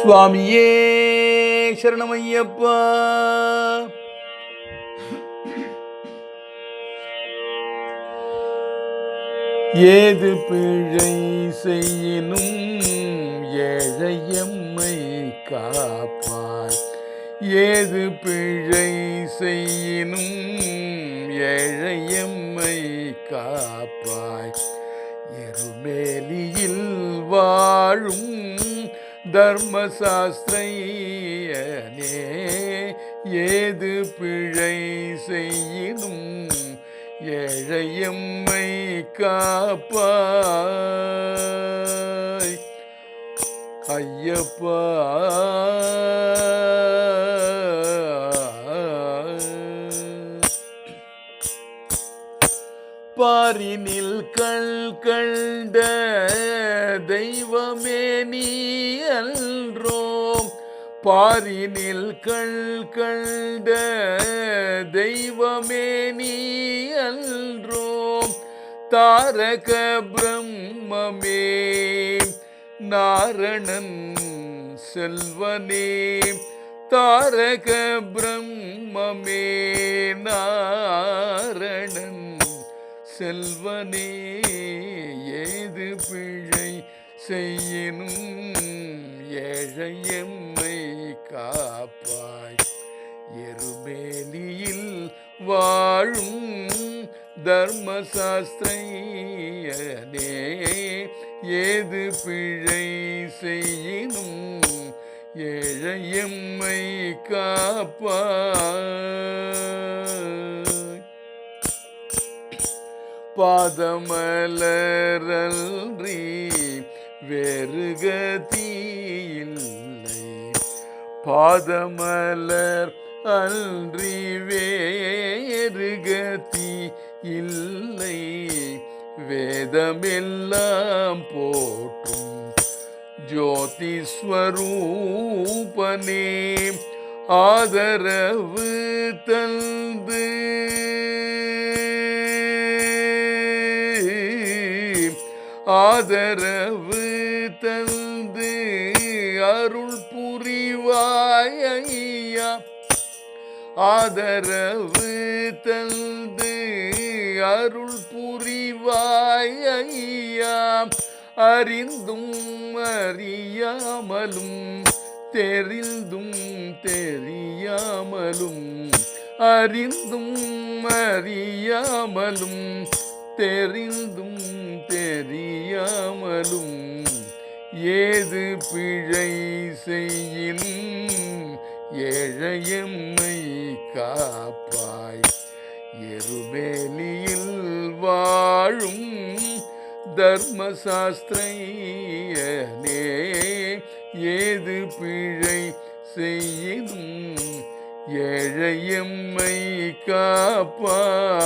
சுவாமியே சரணமையப்பா. ஏது பிழை செய்யினும் ஏழையம்மை காப்பாய். ஏது பிழை செய்யினும் ஏழையம்மை காப்பாய். எருமேலியில் வாழும் தர்மசாஸ்திரையனே, ஏது பிழை செய்யினும் ஏழையம்மை காப்பாய். ஐயப்பா பாரினில் கண் கண்ட தெய்வமே நீ அன்றோம். பாரினில் கண் கண்ட தெய்வமே நீ அன்றோம். தாரக பிரம்மமே நாரணன் செல்வனே. தாரக பிரம்மமே நாரணன் செல்வனே, ஏது பிழை செய்யினும் ஏழையம்மை காப்பாய். எருமேலியில் வாழும் தர்மசாஸ்திரையனே, ஏது பிழை செய்யினும் ஏழையம்மை காப்பாய். பாதமலரன்றி வேறு கதியில்லை. பாதமலர் அன்றி வேறு கதி இல்லை. வேதமெல்லாம் போற்றும் ஜோதி ஸ்வரூபனே, ஆதரவு தந்து ஆதரவு தந்து அருள் புரிவாய் ஐயா. ஆதரவு தந்து அருள் புரிவாய் ஐயா. அறிந்தும் அறியாமலும் தெரிந்தும் தெரியாமலும், அறிந்தும் அறியாமலும் தெரிந்தும் தெரியாமலும், ஏது பிழை செய்யினும் ஏழையம்மை காப்பாய். எருமேலியில் வாழும் தர்மசாஸ்திரையனே, ஏது பிழை செய்யினும் ஏழையம்மை காப்பாய்.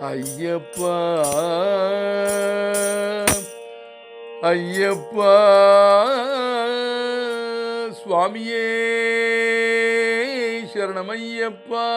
ஐயப்பா ஐயப்பா சுவாமியே சரணமையப்பா.